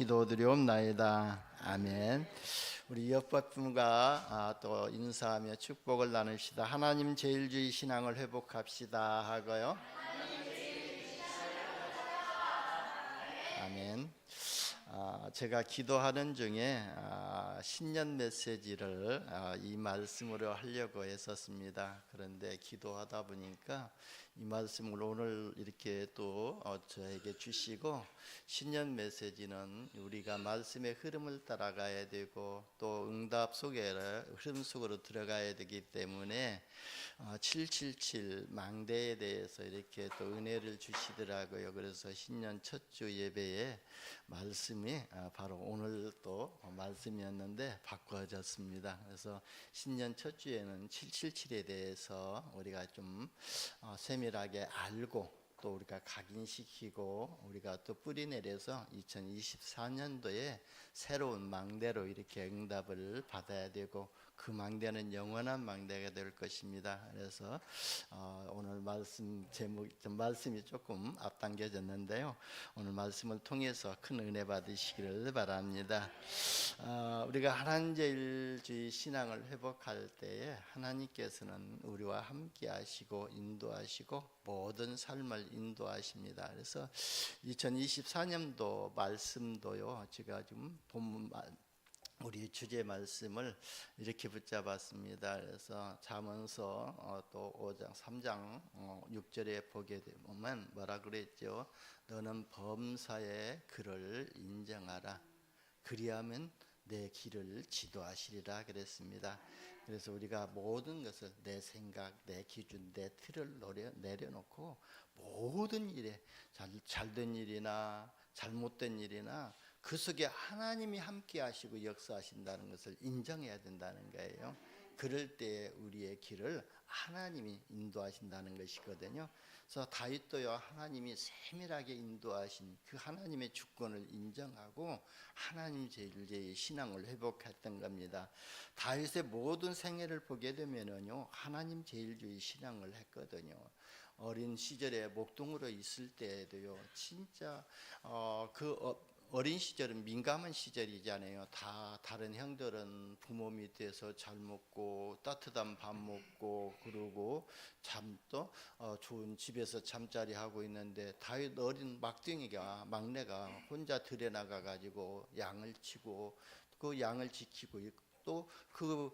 기도드리옵나이다. 아멘. 우리 옆 분과 또 인사하며 축복을 나눕시다. 하나님 제일주의 신앙을 회복합시다 하고요. 아멘. 제가 기도하는 중에 신년 메시지를 이 말씀으로 하려고 했었습니다. 그런데 기도하다 보니까 이 말씀을 오늘 이렇게 또 저에게 주시고, 신년 메시지는 우리가 말씀의 흐름을 따라가야 되고 또 응답 속에 흐름 속으로 들어가야 되기 때문에 777 망대에 대해서 이렇게 또 은혜를 주시더라고요. 그래서 신년 첫 주 예배에 말씀이 바로 오늘 또 말씀이었는데 바꿔졌습니다. 그래서 신년 첫 주에는 777에 대해서 우리가 좀 세밀하게 알고 또 우리가 각인시키고 우리가 또 뿌리 내려서 2024년도에 새로운 망대로 이렇게 응답을 받아야 되고, 그 망대는 영원한 망대가 될 것입니다. 그래서 오늘 말씀 제목, 말씀이 조금 앞당겨졌는데요, 오늘 말씀을 통해서 큰 은혜 받으시기를 바랍니다. 우리가 하나님 제일주의 신앙을 회복할 때에 하나님께서는 우리와 함께 하시고 인도하시고 모든 삶을 인도하십니다. 그래서 2024년도 말씀도요, 제가 지금 본문 우리 주제 말씀을 이렇게 붙잡았습니다. 그래서 잠언서 또 5장 3장 6절에 보게 되면 뭐라 그랬죠? 너는 범사의 그를 인정하라. 그리하면 내 길을 지도하시리라 그랬습니다. 그래서 우리가 모든 것을 내 생각, 내 기준, 내 틀을 내려놓고 모든 일에 잘된 일이나 잘못된 일이나 그 속에 하나님이 함께 하시고 역사하신다는 것을 인정해야 된다는 거예요. 그럴 때 우리의 길을 하나님이 인도하신다는 것이거든요. 그래서 다윗도요, 하나님이 세밀하게 인도하신 그 하나님의 주권을 인정하고 하나님 제일주의 신앙을 회복했던 겁니다. 다윗의 모든 생애를 보게 되면은요, 하나님 제일주의 신앙을 했거든요. 어린 시절에 목동으로 있을 때에도요, 진짜 어린 시절은 민감한 시절이잖아요. 다 다른 형들은 부모 밑에서 잘 먹고 따뜻한 밥 먹고 그러고 잠도 좋은 집에서 잠자리 하고 있는데, 다윗 어린 막내가 혼자 들에 나가 가지고 양을 치고 그 양을 지키고 또 그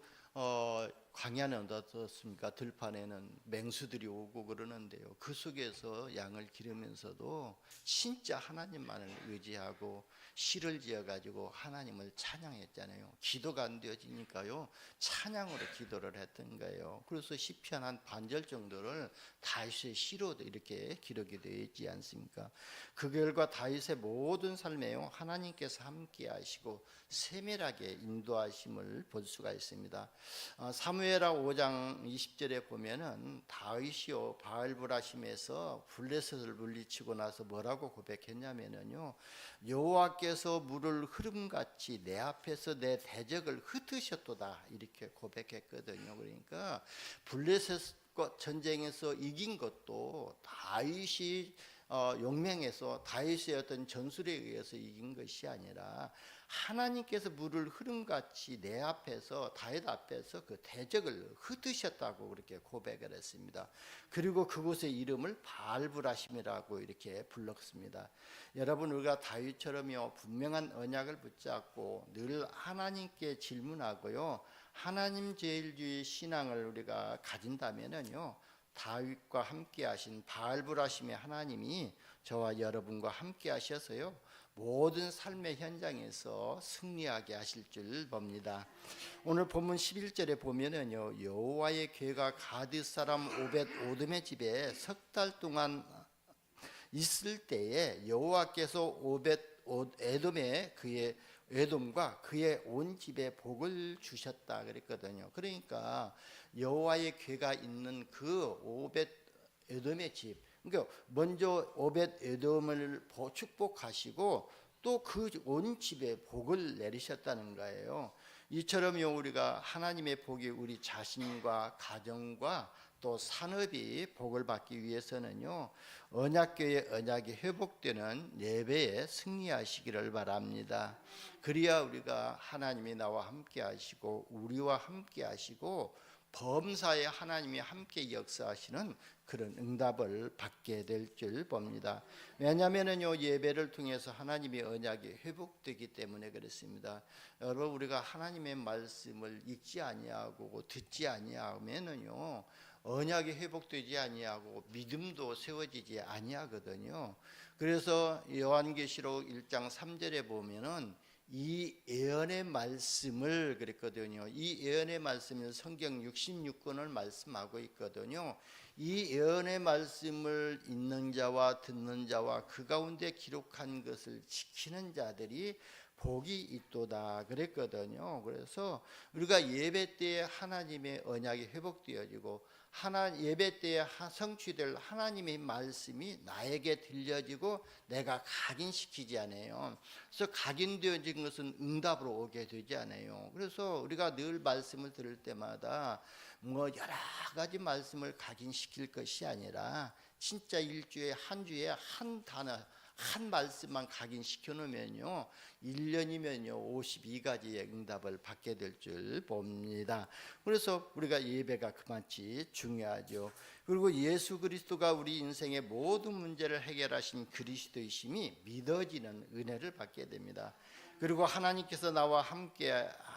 광야는 어떻습니까? 들판에는 맹수들이 오고 그러는데요, 그 속에서 양을 기르면서도 진짜 하나님만을 의지하고 시를 지어가지고 하나님을 찬양했잖아요. 기도가 안 되어지니까요, 찬양으로 기도를 했던 거예요. 그래서 시편 한 반절 정도를 다윗의 시로도 이렇게 기록이 되어 있지 않습니까? 그 결과 다윗의 모든 삶에요, 하나님께서 함께 하시고 세밀하게 인도하심을 볼 수가 있습니다. 사무엘하 5장 20절에 보면은 다윗이요 바알브라심에서 블레셋을 물리치고 나서 뭐라고 고백했냐면요, 여호와께서 물을 흐름같이 내 앞에서 내 대적을 흩으셨도다 이렇게 고백했거든요. 그러니까 블레셋과 전쟁에서 이긴 것도 다윗이 용맹해서 다윗의 어떤 전술에 의해서 이긴 것이 아니라 하나님께서 물을 흐름같이 내 앞에서, 다윗 앞에서 그 대적을 흩으셨다고 그렇게 고백을 했습니다. 그리고 그곳의 이름을 바알브라심이라고 이렇게 불렀습니다. 여러분, 우리가 다윗처럼요 분명한 언약을 붙잡고 늘 하나님께 질문하고요, 하나님 제일주의 신앙을 우리가 가진다면은요, 다윗과 함께 하신 바알브라심의 하나님이 저와 여러분과 함께 하셔서요 모든 삶의 현장에서 승리하게 하실 줄 봅니다. 오늘 본문 11절에 보면은요, 여호와의 괴가 가드 사람 오벳 집에 석 달 동안 있을 때에 여호와께서 오벳 에돔과 그의 온 집에 복을 주셨다 그랬거든요. 그러니까 여호와의 괴가 있는 그 오벳 에돔의 집, 그러니까 먼저 오벳 에돔을 축복하시고 또 그 온 집에 복을 내리셨다는 거예요. 이처럼요 우리가 하나님의 복이 우리 자신과 가정과 또 산업이 복을 받기 위해서는요 언약궤의 언약이 회복되는 예배에 승리하시기를 바랍니다. 그래야 우리가 하나님이 나와 함께 하시고 우리와 함께 하시고 범사에 하나님이 함께 역사하시는 그런 응답을 받게 될 줄 봅니다. 왜냐하면요 예배를 통해서 하나님의 언약이 회복되기 때문에 그렇습니다. 여러분 우리가 하나님의 말씀을 읽지 아니하고 듣지 아니하면은요 언약이 회복되지 아니하고 믿음도 세워지지 아니하거든요. 그래서 요한계시록 1장 3절에 보면은 이 예언의 말씀을 그랬거든요. 이 예언의 말씀은 성경 66권을 말씀하고 있거든요. 이 예언의 말씀을 읽는 자와 듣는 자와 그 가운데 기록한 것을 지키는 자들이 복이 있도다 그랬거든요. 그래서 우리가 예배 때에 하나님의 언약이 회복되어지고 예배 때에 성취될 하나님의 말씀이 나에게 들려지고 내가 각인시키지 않아요. 그래서 각인되어진 것은 응답으로 오게 되지 않아요. 그래서 우리가 늘 말씀을 들을 때마다 여러 가지 말씀을 각인시킬 것이 아니라 진짜 일주에 한 주에 한 단어 한 말씀만 각인시켜 놓으면요 1년이면요 52가지의 응답을 받게 될 줄 봅니다. 그래서 우리가 예배가 그만치 중요하죠. 그리고 예수 그리스도가 우리 인생의 모든 문제를 해결하신 그리스도이심이 믿어지는 은혜를 받게 됩니다. 그리고 하나님께서 나와 함께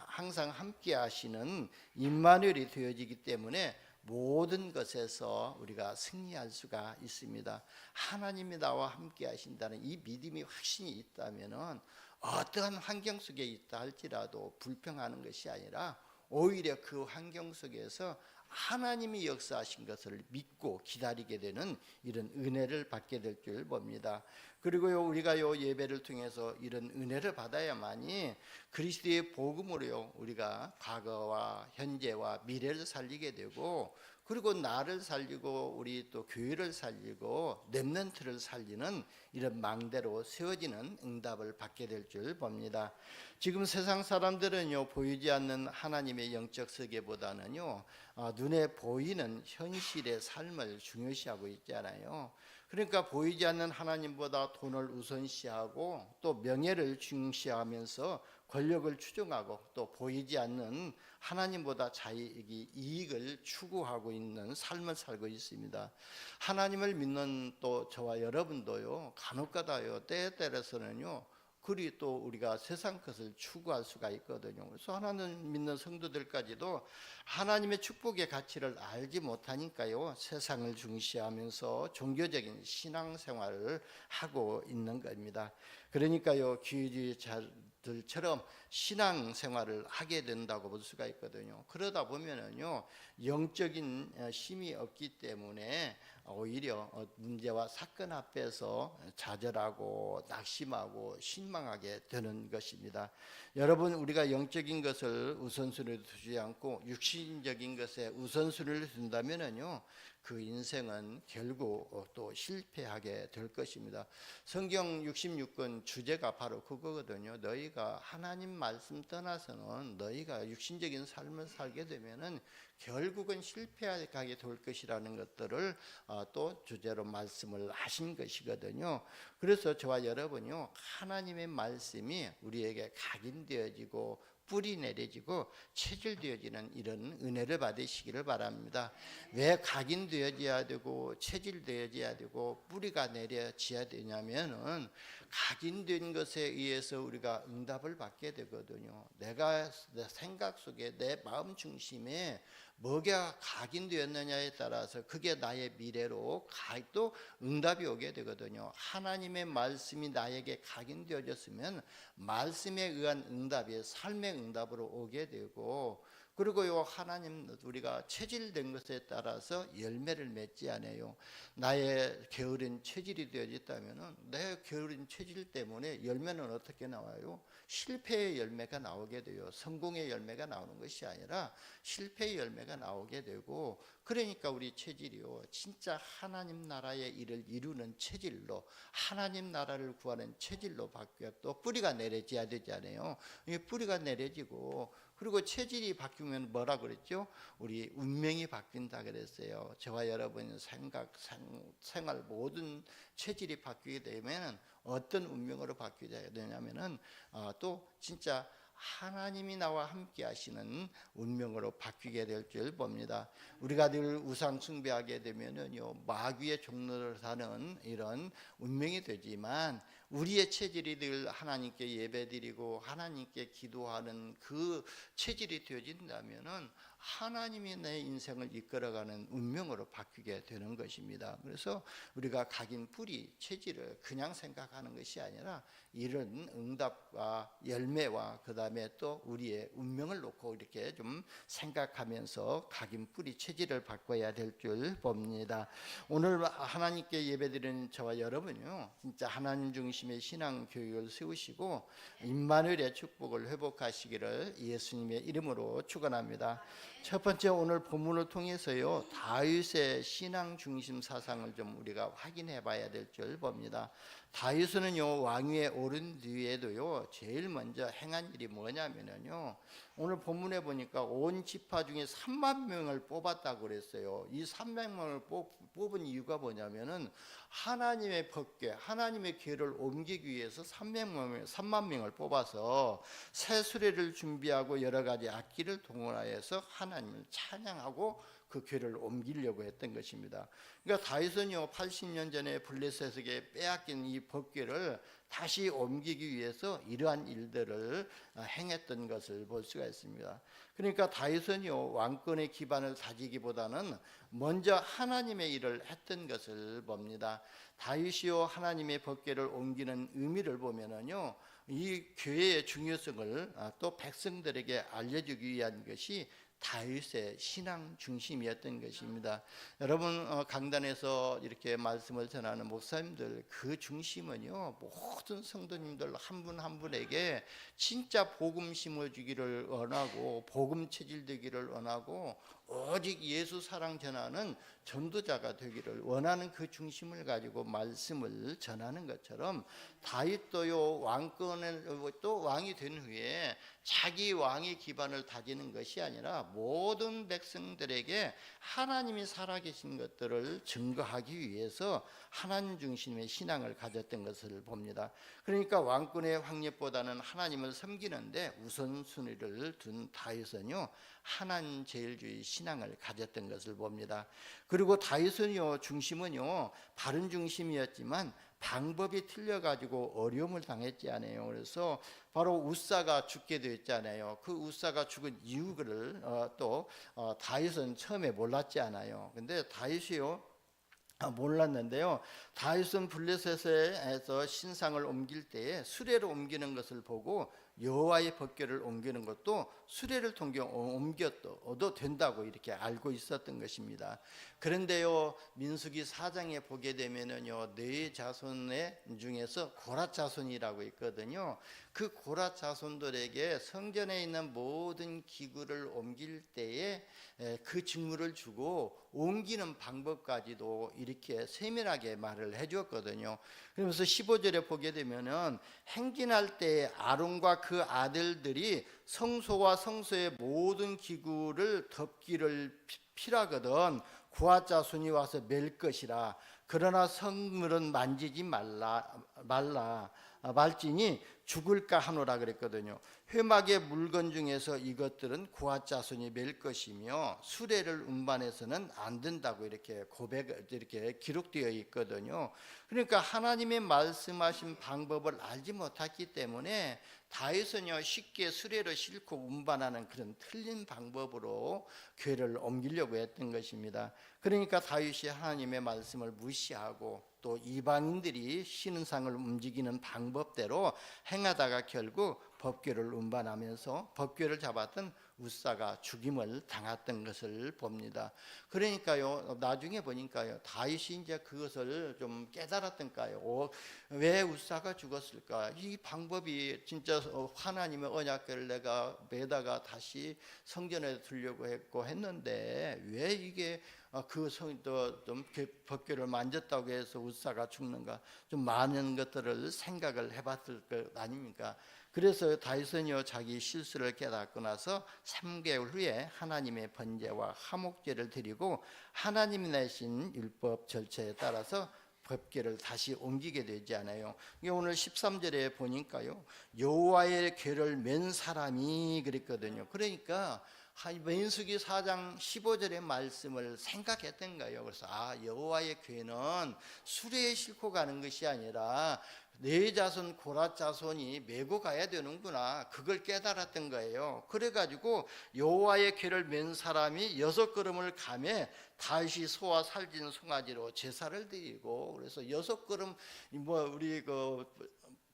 항상 함께 하시는 임마누엘이 되어지기 때문에 모든 것에서 우리가 승리할 수가 있습니다. 하나님이 나와 함께 하신다는 이 믿음이 확신이 있다면은 어떠한 환경 속에 있다 할지라도 불평하는 것이 아니라 오히려 그 환경 속에서 하나님이 역사하신 것을 믿고 기다리게 되는 이런 은혜를 받게 될 줄 봅니다. 그리고요 우리가 요 예배를 통해서 이런 은혜를 받아야만이 그리스도의 복음으로요 우리가 과거와 현재와 미래를 살리게 되고 그리고 나를 살리고 우리 또 교회를 살리고 렘넌트를 살리는 이런 망대로 세워지는 응답을 받게 될 줄 봅니다. 지금 세상 사람들은요 보이지 않는 하나님의 영적 세계보다는요 눈에 보이는 현실의 삶을 중요시하고 있잖아요. 그러니까 보이지 않는 하나님보다 돈을 우선시하고 또 명예를 중시하면서 권력을 추종하고 또 보이지 않는 하나님보다 자기 이익을 추구하고 있는 삶을 살고 있습니다. 하나님을 믿는 또 저와 여러분도요 간혹가다요 때에 따라서는요 그리 또 우리가 세상 것을 추구할 수가 있거든요. 그래서 하나님 믿는 성도들까지도 하나님의 축복의 가치를 알지 못하니까요 세상을 중시하면서 종교적인 신앙생활을 하고 있는 겁니다. 그러니까요 기회주의자들처럼 신앙생활을 하게 된다고 볼 수가 있거든요. 그러다 보면은요 영적인 힘이 없기 때문에 오히려 문제와 사건 앞에서 좌절하고 낙심하고 실망하게 되는 것입니다. 여러분 우리가 영적인 것을 우선순위로 두지 않고 육신적인 것에 우선순위를 둔다면은요 그 인생은 결국 또 실패하게 될 것입니다. 성경 66권 주제가 바로 그거거든요. 너희가 하나님 말씀 떠나서는 너희가 육신적인 삶을 살게 되면은 결국은 실패하게 될 것이라는 것들을 또 주제로 말씀을 하신 것이거든요. 그래서 저와 여러분요 하나님의 말씀이 우리에게 각인되어지고 뿌리 내려지고 체질되어지는 이런 은혜를 받으시기를 바랍니다. 왜 각인되어져야 되고 체질되어져야 되고 뿌리가 내려져야 되냐면은 각인된 것에 의해서 우리가 응답을 받게 되거든요. 내가 내 생각 속에 내 마음 중심에 뭐가 각인되었느냐에 따라서 그게 나의 미래로 또 응답이 오게 되거든요. 하나님의 말씀이 나에게 각인되어졌으면 말씀에 의한 응답이 삶의 응답으로 오게 되고 그리고요, 하나님 우리가 체질된 것에 따라서 열매를 맺지 않아요. 나의 게으른 체질이 되어졌다면은 내 게으른 체질 때문에 열매는 어떻게 나와요? 실패의 열매가 나오게 돼요. 성공의 열매가 나오는 것이 아니라 실패의 열매가 나오게 되고, 그러니까 우리 체질이요, 진짜 하나님 나라의 일을 이루는 체질로, 하나님 나라를 구하는 체질로 바뀌어 또 뿌리가 내려져야 되잖아요. 이 뿌리가 내려지고, 그리고 체질이 바뀌면 뭐라 그랬죠? 우리 운명이 바뀐다 그랬어요. 저와 여러분 생각, 생활 모든 체질이 바뀌게 되면 어떤 운명으로 바뀌게 되냐면은 또 진짜 하나님이 나와 함께 하시는 운명으로 바뀌게 될 줄 봅니다. 우리가 늘 우상 숭배하게 되면은요, 마귀의 종로를 사는 이런 운명이 되지만, 우리의 체질이 늘 하나님께 예배드리고 하나님께 기도하는 그 체질이 되어진다면은 하나님이 내 인생을 이끌어가는 운명으로 바뀌게 되는 것입니다. 그래서 우리가 각인 뿌리 체질을 그냥 생각하는 것이 아니라 이런 응답과 열매와 그 다음에 또 우리의 운명을 놓고 이렇게 좀 생각하면서 각인 뿌리 체질을 바꿔야 될 줄 봅니다. 오늘 하나님께 예배드리는 저와 여러분요, 진짜 하나님 중심의 신앙 교육을 세우시고 임마누엘의 축복을 회복하시기를 예수님의 이름으로 축원합니다. 첫 번째, 오늘 본문을 통해서요, 다윗의 신앙 중심 사상을 좀 우리가 확인해 봐야 될 줄 봅니다. 다윗은요, 왕위에 오른 뒤에도요, 제일 먼저 행한 일이 뭐냐면요, 오늘 본문에 보니까 온 지파 중에 3만 명을 뽑았다고 그랬어요. 이 300명을 뽑은 이유가 뭐냐면은 하나님의 법궤, 하나님의 궤를 옮기기 위해서 3만 명을 뽑아서 새 수레를 준비하고 여러 가지 악기를 동원하여서 하나님을 찬양하고 그 궤를 옮기려고 했던 것입니다. 그러니까 다윗은요, 80년 전에 블레셋에게 빼앗긴 이 법궤를 다시 옮기기 위해서 이러한 일들을 행했던 것을 볼 수가 있습니다. 그러니까 다윗은요, 왕권의 기반을 다지기보다는 먼저 하나님의 일을 했던 것을 봅니다. 다윗이요, 하나님의 법궤를 옮기는 의미를 보면은요, 이 교회의 중요성을 또 백성들에게 알려주기 위한 것이 다윗의 신앙 중심이었던 것입니다. 여러분, 강단에서 이렇게 말씀을 전하는 목사님들, 그 중심은요, 모든 성도님들 한 분 한 분에게 진짜 복음 심어주기를 원하고 복음 체질되기를 원하고 오직 예수 사랑 전하는 전도자가 되기를 원하는 그 중심을 가지고 말씀을 전하는 것처럼, 다윗도요, 왕권을 또 왕이 된 후에 자기 왕의 기반을 다지는 것이 아니라 모든 백성들에게 하나님이 살아계신 것들을 증거하기 위해서 하나님 중심의 신앙을 가졌던 것을 봅니다. 그러니까 왕권의 확립보다는 하나님을 섬기는데 우선순위를 둔 다윗은요, 하나님 제일주의 신앙을 가졌던 것을 봅니다. 그리고 다윗은요, 중심은요, 바른 중심이었지만 방법이 틀려가지고 어려움을 당했지 않아요. 그래서 바로 우사가 죽게 되었잖아요. 그 우사가 죽은 이유를 또 다윗은 처음에 몰랐지 않아요. 근데 다윗이요, 몰랐는데요, 다윗은 블레셋에서 신상을 옮길 때에 수레로 옮기는 것을 보고 여호와의 법궤를 옮기는 것도 수레를 통해 옮겨도 된다고 이렇게 알고 있었던 것입니다. 그런데요, 민수기 4장에 보게 되면은요, 네 자손의 중에서 고라 자손이라고 있거든요. 그 고라 자손들에게 성전에 있는 모든 기구를 옮길 때에 그 직무를 주고 옮기는 방법까지도 이렇게 세밀하게 말을 해주었거든요. 그러면서 15절에 보게 되면은 행진할 때 아론과 그 아들들이 성소와 성소의 모든 기구를 덮기를 필하거든 고아 자손이 와서 맬 것이라. 그러나 성물은 만지지 말지니 죽을까 하노라 그랬거든요. 회막의 물건 중에서 이것들은 고아 자손이 맬 것이며 수레를 운반해서는 안 된다고 이렇게 이렇게 기록되어 있거든요. 그러니까 하나님의 말씀하신 방법을 알지 못했기 때문에 다윗은요, 쉽게 수레를 싣고 운반하는 그런 틀린 방법으로 궤를 옮기려고 했던 것입니다. 그러니까 다윗이 하나님의 말씀을 무시하고 또 이방인들이 신상을 움직이는 방법대로 행하다가 결국 법궤를 운반하면서 법궤를 잡았던 웃사가 죽임을 당했던 것을 봅니다. 그러니까요, 나중에 보니까요, 다윗이 이제 그것을 좀 깨달았던가요. 왜 웃사가 죽었을까? 이 방법이 진짜 하나님의 언약궤를 내가 매다가 다시 성전에 두려고 했는데 왜 이게 좀 법궤를 만졌다고 해서 웃사가 죽는가? 좀 많은 것들을 생각을 해봤을 것 아닙니까? 그래서 다윗은요, 자기 실수를 깨닫고 나서 3개월 후에 하나님의 번제와 화목제를 드리고 하나님이 내신 율법 절차에 따라서 법궤를 다시 옮기게 되지 않아요. 오늘 13절에 보니까요, 여호와의 궤를 맨 사람이 그랬거든요. 그러니까 민수기 4장 15절의 말씀을 생각했던 거예요. 그래서 여호와의 궤는 수레에 싣고 가는 것이 아니라 네 자손 고라 자손이 메고 가야 되는구나, 그걸 깨달았던 거예요. 그래가지고 여호와의 궤를 맨 사람이 6걸음을 가매 다윗이 소와 살진 송아지로 제사를 드리고, 그래서 6걸음, 우리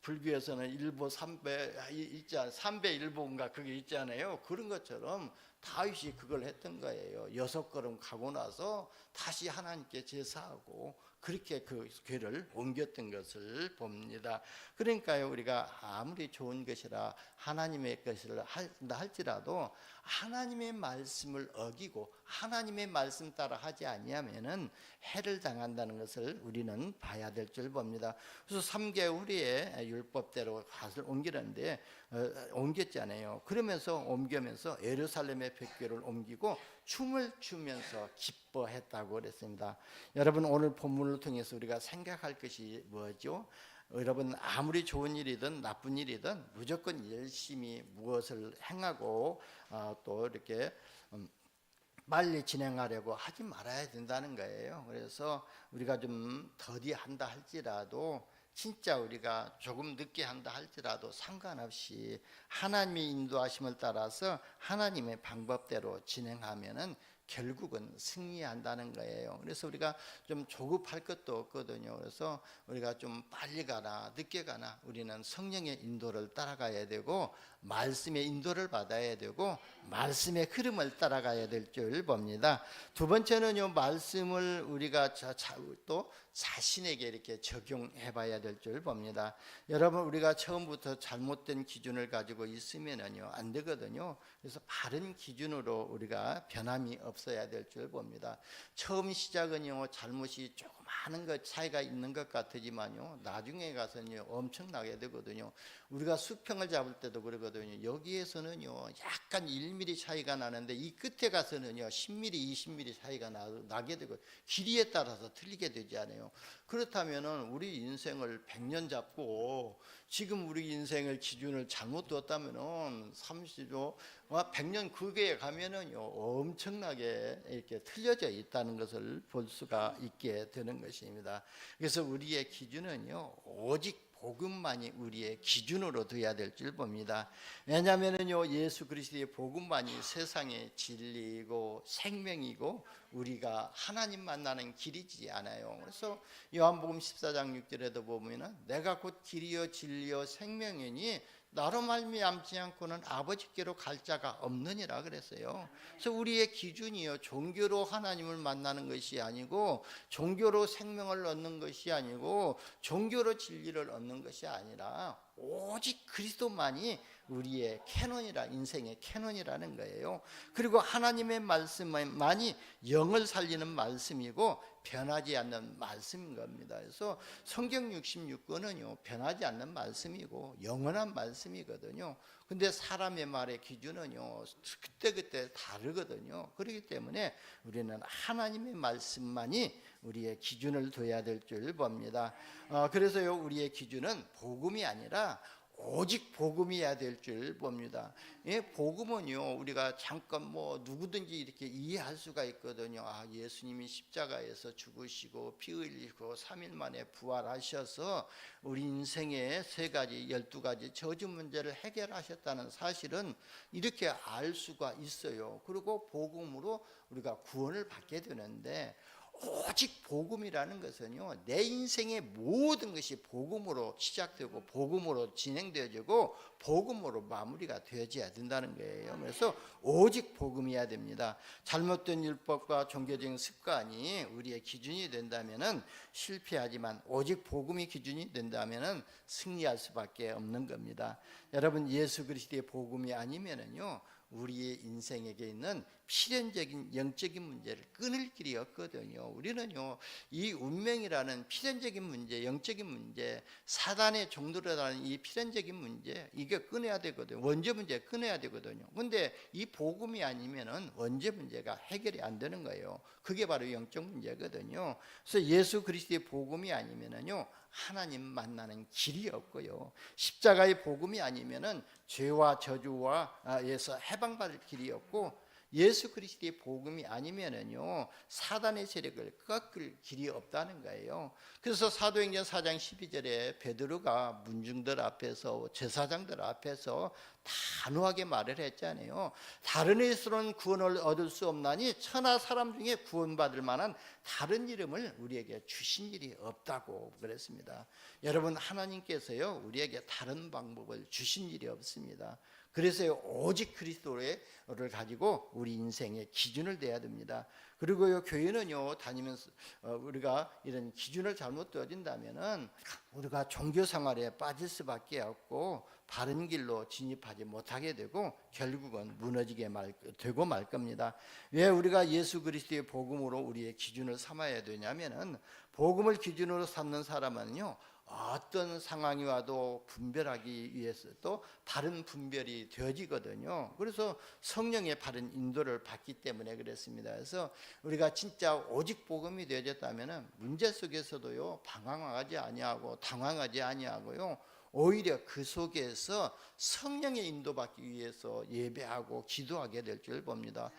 불교에서는 1보 3배 있지 않아요? 3배 1보인가 그게 있잖아요. 그런 것처럼 다윗이 그걸 했던 거예요. 6걸음 가고 나서 다시 하나님께 제사하고 그렇게 그 궤를 옮겼던 것을 봅니다. 그러니까요, 우리가 아무리 좋은 것이라 하나님의 것을 한다 할지라도 하나님의 말씀을 어기고 하나님의 말씀 따라 하지 아니하면은 해를 당한다는 것을 우리는 봐야 될 줄 봅니다. 그래서 3개월 후에 율법대로 밭을 옮기는데 옮겼잖아요. 그러면서 옮기면서 예루살렘의 벽궤를 옮기고 춤을 추면서 기뻐했다고 그랬습니다. 여러분, 오늘 본문을 통해서 우리가 생각할 것이 뭐죠? 여러분, 아무리 좋은 일이든 나쁜 일이든 무조건 열심히 무엇을 행하고 또 이렇게 빨리 진행하려고 하지 말아야 된다는 거예요. 그래서 우리가 좀 더디한다 할지라도, 진짜 우리가 조금 늦게 한다 할지라도 상관없이 하나님의 인도하심을 따라서 하나님의 방법대로 진행하면은 결국은 승리한다는 거예요. 그래서 우리가 좀 조급할 것도 없거든요. 그래서 우리가 좀 빨리 가나 늦게 가나 우리는 성령의 인도를 따라가야 되고 말씀의 인도를 받아야 되고 말씀의 흐름을 따라가야 될 줄 봅니다. 두 번째는요, 말씀을 우리가 또 자신에게 이렇게 적용해 봐야 될 줄 봅니다. 여러분, 우리가 처음부터 잘못된 기준을 가지고 있으면은요 안 되거든요. 그래서 바른 기준으로 우리가 변함이 없어야 될 줄 봅니다. 처음 시작은요 잘못이 조금 많은 것 차이가 있는 것 같지만요 나중에 가서는요 엄청나게 되거든요. 우리가 수평을 잡을 때도 그러거든요. 여기에서는요 약간 1mm 차이가 나는데 이 끝에 가서는요 10mm, 20mm 차이가 나게 되고 길이에 따라서 틀리게 되지 않아요. 그렇다면은 우리 인생을 100년 잡고 지금 우리 인생을 기준을 잘못 뒀다면은 30조 100년 그게 가면은요 엄청나게 이렇게 틀려져 있다는 것을 볼 수가 있게 되는 것입니다. 그래서 우리의 기준은요 오직 복음만이 우리의 기준으로 둬야 될 줄 봅니다. 왜냐하면은요 예수 그리스도의 복음만이 세상의 진리이고 생명이고 우리가 하나님 만나는 길이지 않아요. 그래서 요한복음 14장 6절에도 보면은 내가 곧 길이요 진리요 생명이니 나로 말미암지 않고는 아버지께로 갈 자가 없느니라 그랬어요. 그래서 우리의 기준이요 종교로 하나님을 만나는 것이 아니고 종교로 생명을 얻는 것이 아니고 종교로 진리를 얻는 것이 아니라 오직 그리스도만이 우리의 캐논이라, 인생의 캐논이라는 거예요. 그리고 하나님의 말씀만이 영을 살리는 말씀이고 변하지 않는 말씀인 겁니다. 그래서 성경 66권은요 변하지 않는 말씀이고 영원한 말씀이거든요. 근데 사람의 말의 기준은요 그때그때 다르거든요. 그렇기 때문에 우리는 하나님의 말씀만이 우리의 기준을 둬야 될 줄 봅니다. 그래서요 우리의 기준은 복음이 아니라 오직 복음이어야 될 줄 봅니다. 예, 복음은요 우리가 잠깐 누구든지 이렇게 이해할 수가 있거든요. 예수님이 십자가에서 죽으시고 피 흘리고 3일 만에 부활하셔서 우리 인생의 3가지 12가지 저주 문제를 해결하셨다는 사실은 이렇게 알 수가 있어요. 그리고 복음으로 우리가 구원을 받게 되는데 오직 복음이라는 것은요, 내 인생의 모든 것이 복음으로 시작되고 복음으로 진행되어지고 복음으로 마무리가 되어져야 된다는 거예요. 그래서 오직 복음이어야 됩니다. 잘못된 율법과 종교적인 습관이 우리의 기준이 된다면은 실패하지만 오직 복음이 기준이 된다면은 승리할 수밖에 없는 겁니다. 여러분, 예수 그리스도의 복음이 아니면은요, 우리의 인생에게 있는 필연적인 영적인 문제를 끊을 길이 없거든요. 우리는요, 이 운명이라는 필연적인 문제, 영적인 문제, 사단의 종들이라는 이 필연적인 문제, 이게 끊어야 되거든요. 원죄 문제 끊어야 되거든요. 근데 이 복음이 아니면은 원죄 문제가 해결이 안 되는 거예요. 그게 바로 영적 문제거든요. 그래서 예수 그리스도의 복음이 아니면은요, 하나님 만나는 길이 없고요, 십자가의 복음이 아니면은 죄와 저주와에서 해방받을 길이 없고, 예수 그리스도의 복음이 아니면은요, 사단의 세력을 꺾을 길이 없다는 거예요. 그래서 사도행전 4장 12절에 베드로가 문중들 앞에서, 제사장들 앞에서 단호하게 말을 했잖아요. 다른 이로서는 구원을 얻을 수 없나니 천하 사람 중에 구원받을 만한 다른 이름을 우리에게 주신 일이 없다고 그랬습니다. 여러분, 하나님께서요, 우리에게 다른 방법을 주신 일이 없습니다. 그래서 오직 그리스도를 가지고 우리 인생의 기준을 내야 됩니다. 그리고요, 교회는요, 다니면서 우리가 이런 기준을 잘못 두어진다면은 우리가 종교 생활에 빠질 수밖에 없고 바른 길로 진입하지 못하게 되고 결국은 무너지게 되고 말 겁니다. 왜 우리가 예수 그리스도의 복음으로 우리의 기준을 삼아야 되냐면은, 복음을 기준으로 삼는 사람은요, 어떤 상황이 와도 분별하기 위해서 또 바른 분별이 되어지거든요. 그래서 성령의 바른 인도를 받기 때문에 그렇습니다. 그래서 우리가 진짜 오직 복음이 되어졌다면 문제 속에서도요, 방황하지 아니하고 당황하지 아니하고요, 오히려 그 속에서 성령의 인도받기 위해서 예배하고 기도하게 될 줄 봅니다.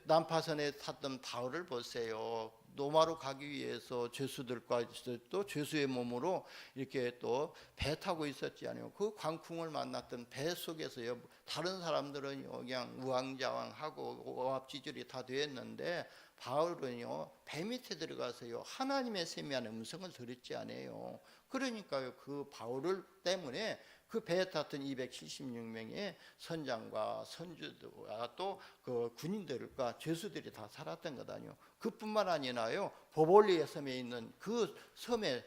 난파선에 탔던 바울을 보세요. 로마로 가기 위해서 죄수들과 또 죄수의 몸으로 이렇게 또 배 타고 있었지 않아요. 그 광풍을 만났던 배 속에서요, 다른 사람들은 그냥 우왕좌왕하고 오합지졸이 다 되었는데 바울은요, 배 밑에 들어가서요, 하나님의 세미한 음성을 들었지 않아요. 그러니까요, 그 바울을 때문에 그 배에 탔던 276명의 선장과 선주들과 또 그 군인들과 죄수들이 다 살았던 거다요. 그뿐만 아니라요, 보볼리의 섬에 있는 그 섬에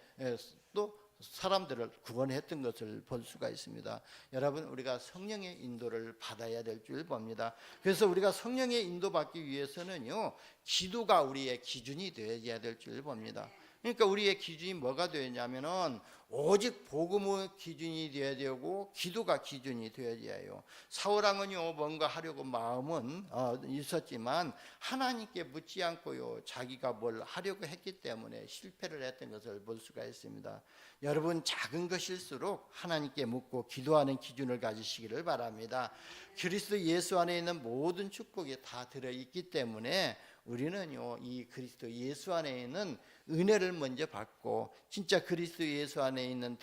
또 사람들을 구원했던 것을 볼 수가 있습니다. 여러분, 우리가 성령의 인도를 받아야 될 줄 봅니다. 그래서 우리가 성령의 인도받기 위해서는요, 기도가 우리의 기준이 되어야 될 줄 봅니다. 그러니까 우리의 기준이 뭐가 되었냐면은 오직 복음의 기준이 되어야 되고 기도가 기준이 되어야 해요. 사울왕은요, 뭔가 하려고 마음은 있었지만 하나님께 묻지 않고요, 자기가 뭘 하려고 했기 때문에 실패를 했던 것을 볼 수가 있습니다. 여러분, 작은 것일수록 하나님께 묻고 기도하는 기준을 가지시기를 바랍니다. 그리스도 예수 안에 있는 모든 축복이 다 들어있기 때문에 우리는요, 이 그리스도 예수 안에 있는 은혜를 먼저 받고 진짜 그리스도 예수 안에 있는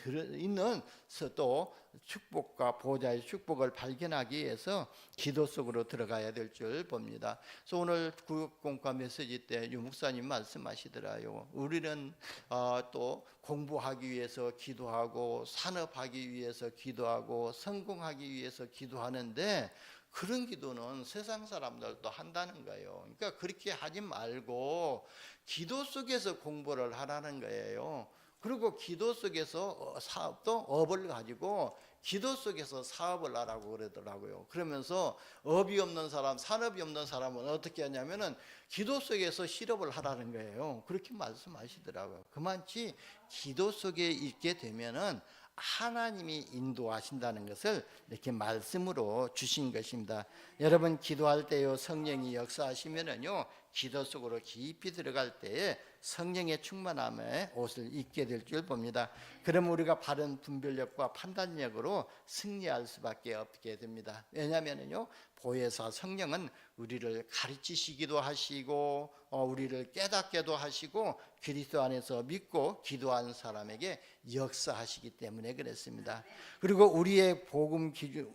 또 축복과 보좌의 축복을 발견하기 위해서 기도 속으로 들어가야 될 줄 봅니다. 그래서 오늘 구역공과 메시지 때 유 목사님 말씀하시더라요. 우리는 또 공부하기 위해서 기도하고 산업하기 위해서 기도하고 성공하기 위해서 기도하는데 그런 기도는 세상 사람들도 한다는 거예요. 그러니까 그렇게 하지 말고 기도 속에서 공부를 하라는 거예요. 그리고 기도 속에서 사업도 업을 가지고 기도 속에서 사업을 하라고 그러더라고요. 그러면서 업이 없는 사람, 산업이 없는 사람은 어떻게 하냐면은 기도 속에서 실업을 하라는 거예요. 그렇게 말씀하시더라고요. 그만치 기도 속에 있게 되면은 하나님이 인도하신다는 것을 이렇게 말씀으로 주신 것입니다. 여러분, 기도할 때요, 성령이 역사하시면은요, 기도 속으로 깊이 들어갈 때에 성령의 충만함에 옷을 입게 될 줄 봅니다. 그럼 우리가 바른 분별력과 판단력으로 승리할 수밖에 없게 됩니다. 왜냐하면요, 보혜사 성령은 우리를 가르치시기도 하시고 우리를 깨닫게도 하시고 그리스도 안에서 믿고 기도하는 사람에게 역사하시기 때문에 그렇습니다. 그리고 우리의 복음 기준,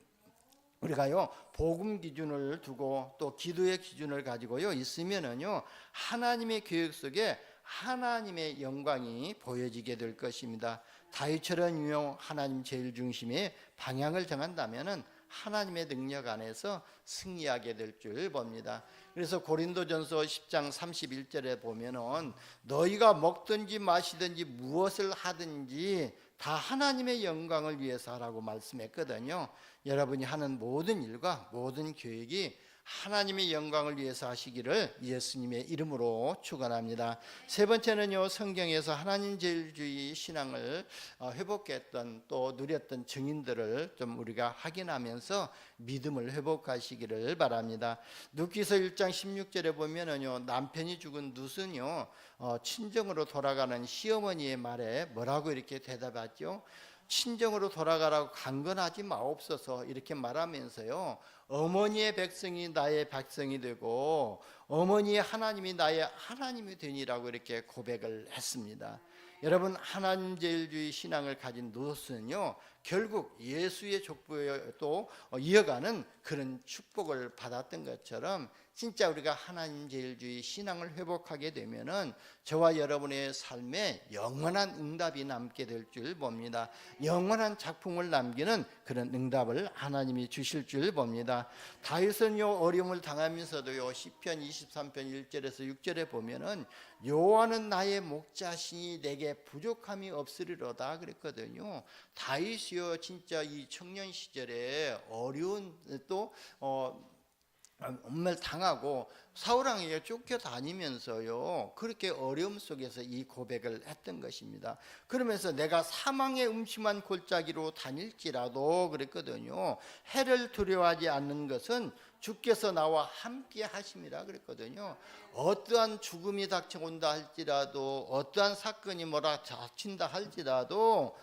우리가요 복음 기준을 두고 또 기도의 기준을 가지고요 있으면은요 하나님의 계획 속에 하나님의 영광이 보여지게 될 것입니다. 다윗처럼 하나님 제일 중심의 방향을 정한다면은 하나님의 능력 안에서 승리하게 될 줄 봅니다. 그래서 고린도전서 10장 31절에 보면은 너희가 먹든지 마시든지 무엇을 하든지 다 하나님의 영광을 위해서 하라고 말씀했거든요. 여러분이 하는 모든 일과 모든 계획이 하나님의 영광을 위해서 하시기를 예수님의 이름으로 축원합니다. 세 번째는요 성경에서 하나님 제일주의 신앙을 회복했던 또 누렸던 증인들을 좀 우리가 확인하면서 믿음을 회복하시기를 바랍니다. 룻기서 1장 16절에 보면은요 남편이 죽은 룻은요 친정으로 돌아가는 시어머니의 말에 뭐라고 이렇게 대답하죠? 친정으로 돌아가라고 강건하지 마옵소서 이렇게 말하면서요 어머니의 백성이 나의 백성이 되고 어머니의 하나님이 나의 하나님이 되니라고 이렇게 고백을 했습니다. 여러분 하나님 제일주의 신앙을 가진 룻은요 결국 예수의 족보에 또 이어가는 그런 축복을 받았던 것처럼 진짜 우리가 하나님 제일주의 신앙을 회복하게 되면은 저와 여러분의 삶에 영원한 응답이 남게 될 줄 봅니다. 영원한 작품을 남기는 그런 응답을 하나님이 주실 줄 봅니다. 다윗은요 어려움을 당하면서도요 시편 23편 1절에서 6절에 보면은 여호와는 나의 목자시니 내게 부족함이 없으리로다 그랬거든요. 다윗이요 진짜 이 청년 시절에 어려운 또 엄매를 당하고 사울왕에게 쫓겨다니면서요 그렇게 어려움 속에서 이 고백을 했던 것입니다. 그러면서 내가 사망의 음침한 골짜기로 다닐지라도 그랬거든요 해를 두려워하지 않는 것은 주께서 나와 함께 하심이라 그랬거든요. 어떠한 죽음이 닥쳐온다 할지라도 어떠한 사건이 뭐라 닥친다 할지라도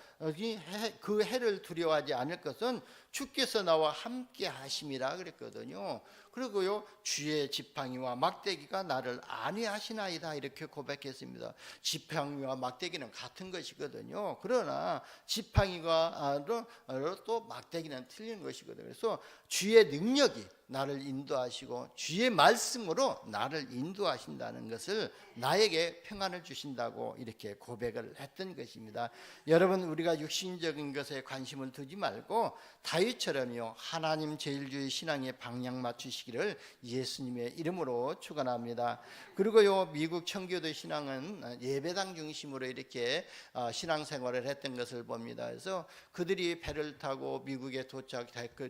그 해를 두려워하지 않을 것은 주께서 나와 함께 하심이라 그랬거든요. 그리고요 주의 지팡이와 막대기가 나를 안위하시나이다 이렇게 고백했습니다. 지팡이와 막대기는 같은 것이거든요. 그러나 지팡이가 또 막대기는 틀린 것이거든요. 그래서 주의 능력이 나를 인도하시고 주의 말씀으로 나를 인도하신다는 것을 나에게 평안을 주신다고 이렇게 고백을 했던 것입니다. 여러분 우리가 육신적인 것에 관심을 두지 말고 다윗처럼요 하나님 제일주의 신앙의 방향 맞추시기를 예수님의 이름으로 축원합니다. 그리고요 미국 청교도 신앙은 예배당 중심으로 이렇게 신앙생활을 했던 것을 봅니다. 그래서 그들이 배를 타고 미국에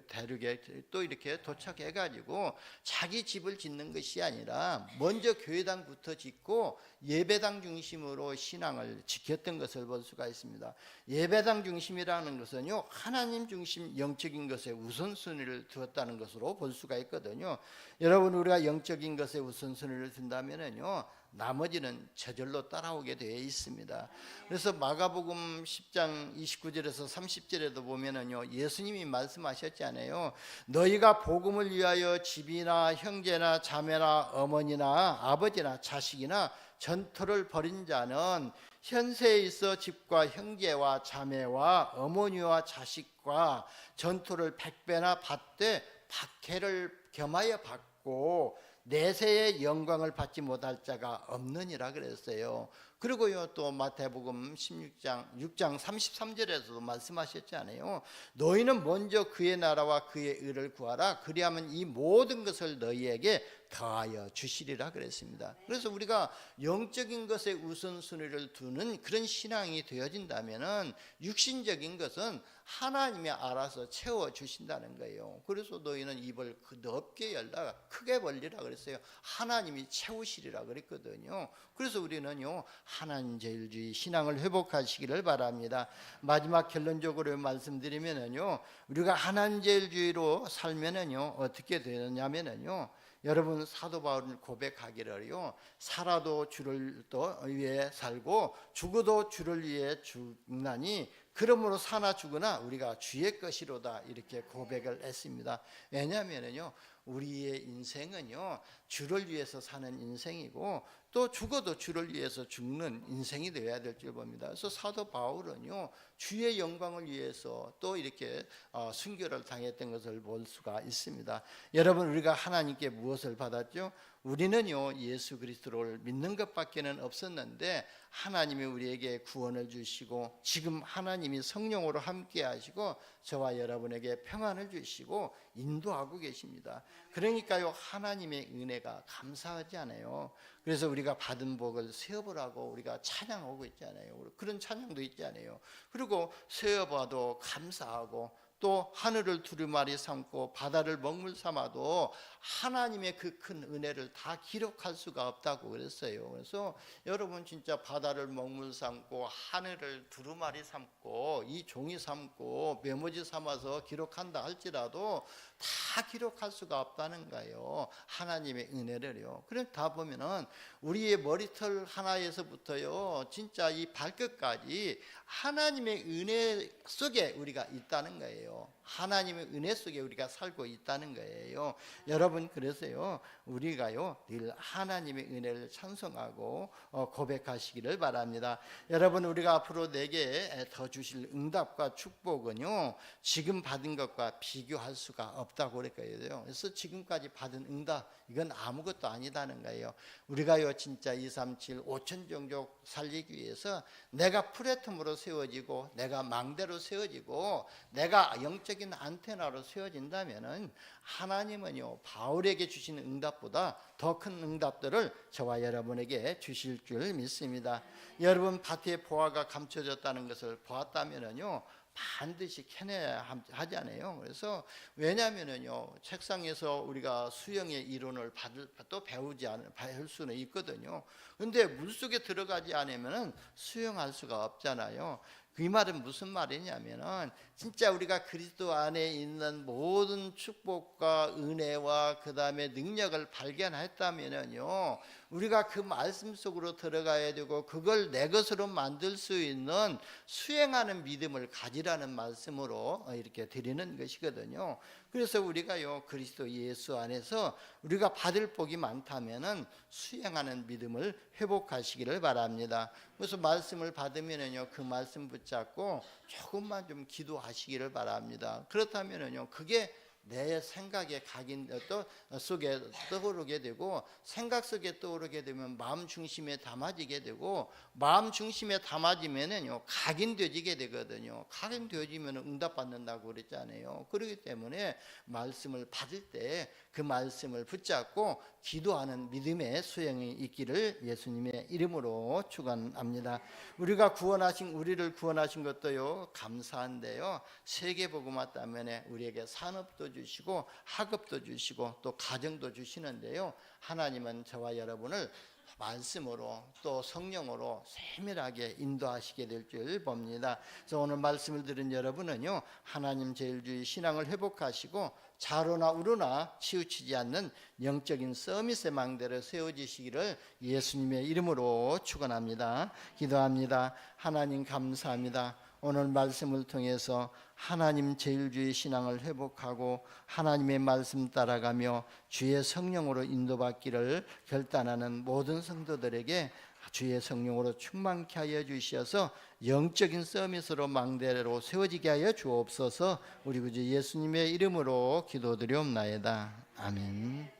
대륙에 또 이렇게 도착해가지고 자기 집을 짓는 것이 아니라 먼저 교회당부터 짓고 예배당 중심으로 신앙을 지켰던 것을 볼 수가 있습니다. 예배당 중심이라는 것은요 하나님 중심 영적인 것에 우선순위를 두었다는 것으로 볼 수가 있거든요. 여러분 우리가 영적인 것에 우선순위를 둔다면요 나머지는 저절로 따라오게 되어 있습니다. 그래서 마가복음 10장 29절에서 30절에도 보면은요 예수님이 말씀하셨잖아요. 너희가 복음을 위하여 집이나 형제나 자매나 어머니나 아버지나 자식이나 전토를 벌인 자는 현세에 있어 집과 형제와 자매와 어머니와 자식과 전토를 100배나 받되 박해를 겸하여 받고 내세의 영광을 받지 못할 자가 없느니라 그랬어요. 그리고요 또 마태복음 6장 33절에서도 말씀하셨잖아요. 너희는 먼저 그의 나라와 그의 의를 구하라. 그리하면 이 모든 것을 너희에게 더하여 주시리라 그랬습니다. 그래서 우리가 영적인 것에 우선순위를 두는 그런 신앙이 되어진다면은 육신적인 것은 하나님이 알아서 채워 주신다는 거예요. 그래서 너희는 입을 넓게 열다가 크게 벌리라 그랬어요. 하나님이 채우시리라 그랬거든요. 그래서 우리는요 하나님 제일주의 신앙을 회복하시기를 바랍니다. 마지막 결론적으로 말씀드리면은요 우리가 하나님 제일주의로 살면은요 어떻게 되느냐면은요 여러분 사도 바울은 고백하기를요 살아도 주를 위해 살고 죽어도 주를 위해 죽나니 그러므로 사나 죽으나 우리가 주의 것이로다 이렇게 고백을 했습니다. 왜냐하면요 우리의 인생은요 주를 위해서 사는 인생이고 또 죽어도 주를 위해서 죽는 인생이 되어야 될 줄 봅니다. 그래서 사도 바울은요 주의 영광을 위해서 또 이렇게 순교를 당했던 것을 볼 수가 있습니다. 여러분, 우리가 하나님께 무엇을 받았죠? 우리는요 예수 그리스도를 믿는 것밖에는 없었는데 하나님이 우리에게 구원을 주시고 지금 하나님이 성령으로 함께 하시고 저와 여러분에게 평안을 주시고 인도하고 계십니다. 그러니까요 하나님의 은혜가 감사하지 않아요. 그래서 우리가 받은 복을 세어보라고 우리가 찬양하고 있잖아요. 그런 찬양도 있잖아요. 그리고 세어봐도 감사하고 또 하늘을 두루마리 삼고 바다를 먹물 삼아도 하나님의 그 큰 은혜를 다 기록할 수가 없다고 그랬어요. 그래서 여러분 진짜 바다를 먹물 삼고 하늘을 두루마리 삼고 이 종이 삼고 메모지 삼아서 기록한다 할지라도 다 기록할 수가 없다는 거예요. 하나님의 은혜를요. 그렇다 보면은 우리의 머리털 하나에서부터요 진짜 이 발끝까지 하나님의 은혜 속에 우리가 있다는 거예요. 하나님의 은혜 속에 우리가 살고 있다는 거예요. 여러분, 그래서요 우리가요 늘 하나님의 은혜를 찬송하고 고백하시기를 바랍니다. 여러분, 우리가 앞으로 내게 더 주실 응답과 축복은요 지금 받은 것과 비교할 수가 없다고 그랬거든요. 그래서 지금까지 받은 응답 이건 아무것도 아니다는 거예요. 우리가요 진짜 237 5천 종족 살리기 위해서 내가 프레텀으로 세워지고 내가 망대로 세워지고 내가 영적인 안테나로 세워진다면은 하나님은요 바울에게 주신 응답보다 더 큰 응답들을 저와 여러분에게 주실 줄 믿습니다. 여러분, 밭에 보화가 감춰졌다는 것을 보았다면은요 반드시 캐내야 하잖아요. 그래서 왜냐하면은요 책상에서 우리가 수영의 이론을 또 배울 수는 있거든요. 근데 물속에 들어가지 않으면은 수영할 수가 없잖아요. 그 말은 무슨 말이냐면은 진짜 우리가 그리스도 안에 있는 모든 축복과 은혜와 그 다음에 능력을 발견했다면은요 우리가 그 말씀 속으로 들어가야 되고 그걸 내 것으로 만들 수 있는 수행하는 믿음을 가지라는 말씀으로 이렇게 드리는 것이거든요. 그래서 우리가요 그리스도 예수 안에서 우리가 받을 복이 많다면은 수행하는 믿음을 회복하시기를 바랍니다. 그래서 말씀을 받으면은요 그 말씀 붙잡고 조금만 좀 기도하시기를 바랍니다. 그렇다면은요 그게 내 생각의 각인 속에 떠오르게 되고 생각 속에 떠오르게 되면 마음 중심에 담아지게 되고 마음 중심에 담아지면은요 각인되어지게 되거든요. 각인되어지면 응답받는다고 그랬잖아요. 그렇기 때문에 말씀을 받을 때 그 말씀을 붙잡고 기도하는 믿음의 수행이 있기를 예수님의 이름으로 축원합니다. 우리를 구원하신 것도요 감사한데요 세계복음화 때문에 우리에게 산업도 주시고 학업도 주시고 또 가정도 주시는데요 하나님은 저와 여러분을 말씀으로 또 성령으로 세밀하게 인도하시게 될 줄 봅니다. 그래서 오늘 말씀을 들은 여러분은요 하나님 제일주의 신앙을 회복하시고 좌로나 우로나 치우치지 않는 영적인 서밋의 망대로 세워지시기를 예수님의 이름으로 축원합니다. 기도합니다. 하나님 감사합니다. 오늘 말씀을 통해서 하나님 제일주의 신앙을 회복하고 하나님의 말씀 따라가며 주의 성령으로 인도받기를 결단하는 모든 성도들에게 주의 성령으로 충만케 하여 주시어서 영적인 서밋으로 망대로 세워지게 하여 주옵소서. 우리 구주 예수님의 이름으로 기도드리옵나이다. 아멘.